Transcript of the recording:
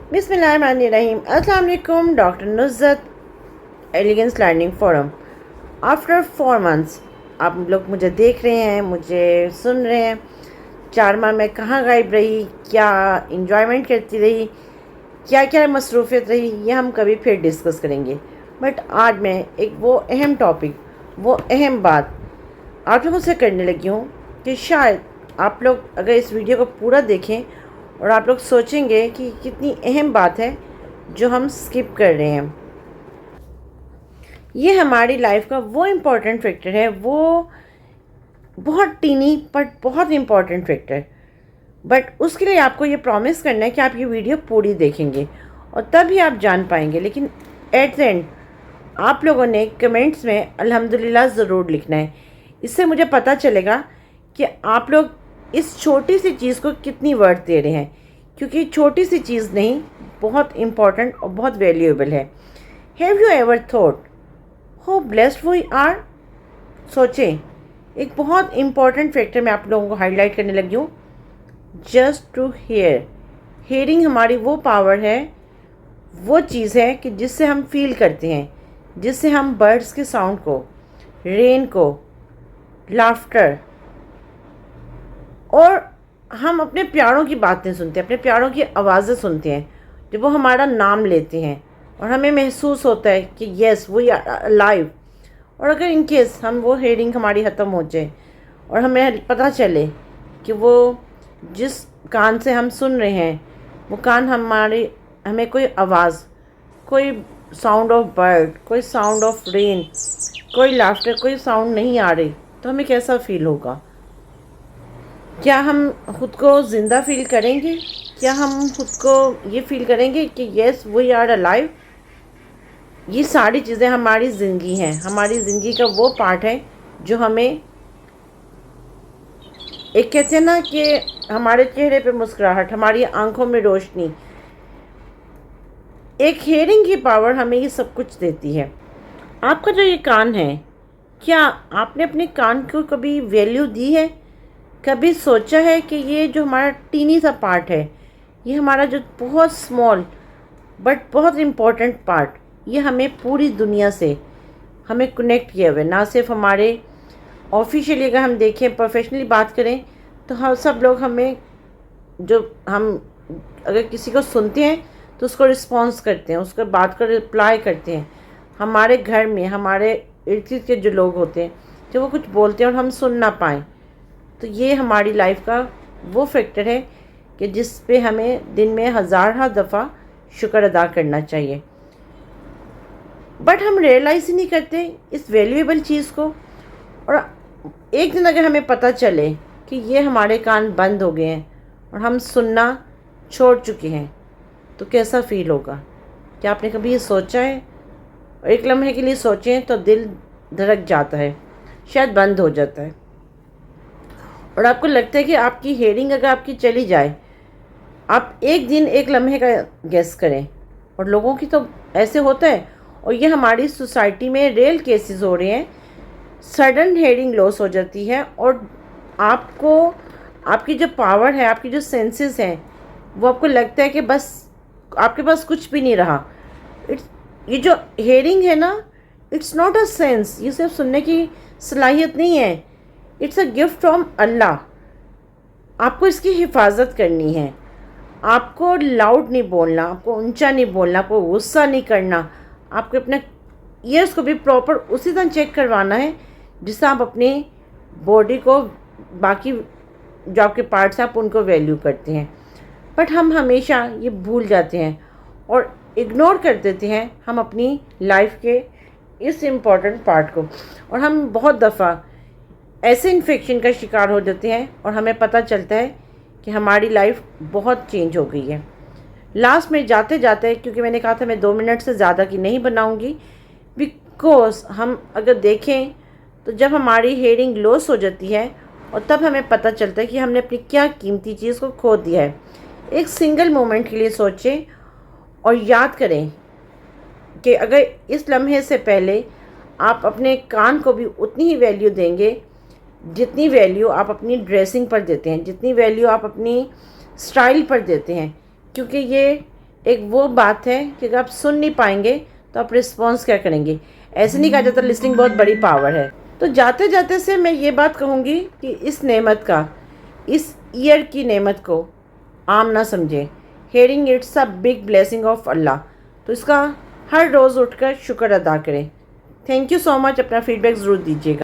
बिस्मिल्लाहिर्रहमानिर्रहीम। अस्सलाम वालेकुम। Doctor Nuzzat elegance learning forum. After 4 months आप लोग मुझे देख रहे हैं, मुझे सुन रहे हैं। 4 माह मैं कहाँ गायब रही, क्या इंजॉयमेंट करती रही, क्या क्या मसरूफियत रही, ये हम कभी फिर डिस्कस करेंगे। बट आज मैं एक वो अहम टॉपिक, वो अहम बात आप लोगों से करने लगी हूँ कि शायद आप लोग अगर इस वीडियो को पूरा देखें और आप लोग सोचेंगे कि कितनी अहम बात है जो हम स्किप कर रहे हैं। ये हमारी लाइफ का वो इम्पोर्टेंट फैक्टर है, वो बहुत टीनी बट बहुत इम्पोर्टेंट फैक्टर। बट उसके लिए आपको ये प्रॉमिस करना है कि आप ये वीडियो पूरी देखेंगे और तभी आप जान पाएंगे। लेकिन एट द एंड आप लोगों ने कमेंट्स में अल्हम्दुलिल्लाह ज़रूर लिखना है। इससे मुझे पता चलेगा कि आप लोग इस छोटी सी चीज़ को कितनी वर्थ दे रहे हैं, क्योंकि छोटी सी चीज़ नहीं, बहुत इम्पॉर्टेंट और बहुत वैल्यूएबल है। Have you ever thought how blessed we are? सोचें, एक बहुत इम्पॉर्टेंट फैक्टर मैं आप लोगों को हाईलाइट करने लगी हूँ, जस्ट टू हेयर। हेयरिंग हमारी वो पावर है, वो चीज़ है कि जिससे हम फील करते हैं, जिससे हम बर्ड्स के साउंड को, रेन को, लाफ्टर और हम अपने प्यारों की बातें सुनते हैं, अपने प्यारों की आवाज़ें सुनते हैं जब वो हमारा नाम लेते हैं और हमें महसूस होता है कि येस वी आर अलाइव। और अगर इन केस हम वो हेयरिंग हमारी ख़त्म हो जाए और हमें पता चले कि वो जिस कान से हम सुन रहे हैं वो कान हमें कोई आवाज़, कोई साउंड ऑफ बर्ड, कोई साउंड ऑफ रेन, कोई लाफ्टर, कोई साउंड नहीं आ रही, तो हमें कैसा फील होगा? क्या हम खुद को ज़िंदा फील करेंगे? क्या हम खुद को ये फील करेंगे कि येस वी आर अलाइव? ये सारी चीज़ें हमारी ज़िंदगी हैं, हमारी ज़िंदगी का वो पार्ट है जो हमें, एक कहते हैं ना कि हमारे चेहरे पे मुस्कुराहट, हमारी आंखों में रोशनी, एक हेयरिंग की पावर हमें ये सब कुछ देती है। आपका जो ये कान है, क्या आपने अपने कान को कभी वैल्यू दी है? कभी सोचा है कि ये जो हमारा टीनी सा पार्ट है, ये हमारा जो बहुत स्मॉल बट बहुत इम्पोर्टेंट पार्ट, ये हमें पूरी दुनिया से हमें कनेक्ट किए हुए, ना सिर्फ हमारे ऑफिशियली, अगर हम देखें प्रोफेशनली बात करें तो हम सब लोग हमें, जो हम अगर किसी को सुनते हैं तो उसको रिस्पॉन्स करते हैं, उसको बात का रिप्लाई करते हैं। हमारे घर में हमारे इर्द गिर्द के जो लोग होते हैं, जब वो कुछ बोलते हैं और हम सुन ना पाएँ, तो ये हमारी लाइफ का वो फैक्टर है कि जिस पे हमें दिन में हज़ार दफ़ा शुक्र अदा करना चाहिए। बट हम रियलाइज़ ही नहीं करते इस वैल्यूएबल चीज़ को। और एक दिन अगर हमें पता चले कि ये हमारे कान बंद हो गए हैं और हम सुनना छोड़ चुके हैं, तो कैसा फ़ील होगा? क्या आपने कभी ये सोचा है? और एक लम्हे के लिए सोचें तो दिल धड़क जाता है, शायद बंद हो जाता है, और आपको लगता है कि आपकी हेयरिंग अगर आपकी चली जाए, आप एक दिन एक लम्हे का गेस करें। और लोगों की तो ऐसे होता है, और ये हमारी सोसाइटी में रियल केसेस हो रहे हैं। सडन हेयरिंग लॉस हो जाती है और आपको, आपकी जो पावर है, आपकी जो सेंसेस हैं, वो आपको लगता है कि बस आपके पास कुछ भी नहीं रहा। ये जो हेयरिंग है ना, इट्स नॉट अ सेंस, ये सिर्फ सुनने की सलाहियत नहीं है, इट्स अ गिफ्ट फ्रॉम अल्लाह। आपको इसकी हिफाजत करनी है। आपको लाउड नहीं बोलना, आपको ऊंचा नहीं बोलना, आपको गुस्सा नहीं करना। आपको अपने ईयर्स को भी प्रॉपर उसी तरह चेक करवाना है जिससे आप अपनी बॉडी को, बाकी जो आपके पार्ट्स हैं, आप उनको वैल्यू करते हैं। बट हम हमेशा ये भूल जाते हैं और इग्नोर कर देते हैं हम अपनी लाइफ के इस इम्पॉर्टेंट पार्ट को। और हम बहुत दफ़ा ऐसे इन्फेक्शन का शिकार हो जाते हैं और हमें पता चलता है कि हमारी लाइफ बहुत चेंज हो गई है। लास्ट में जाते जाते, क्योंकि मैंने कहा था मैं 2 मिनट से ज़्यादा की नहीं बनाऊंगी, बिकॉज हम अगर देखें तो जब हमारी हेयरिंग लॉस हो जाती है और तब हमें पता चलता है कि हमने अपनी क्या कीमती चीज़ को खो दिया है। एक सिंगल मोमेंट के लिए सोचें और याद करें कि अगर इस लम्हे से पहले आप अपने कान को भी उतनी ही वैल्यू देंगे जितनी वैल्यू आप अपनी ड्रेसिंग पर देते हैं, जितनी वैल्यू आप अपनी स्टाइल पर देते हैं, क्योंकि ये एक वो बात है कि अगर आप सुन नहीं पाएंगे तो आप रिस्पॉन्स क्या करेंगे। ऐसे नहीं कहा जाता लिसनिंग बहुत बड़ी पावर है। तो जाते जाते से मैं ये बात कहूँगी कि इस नेमत का, इस ईयर की नेमत को आम ना समझें। Hearing it's a big blessing of Allah. तो इसका हर रोज़ उठकर शुक्र अदा करें। Thank you so much. अपना फीडबैक ज़रूर दीजिएगा।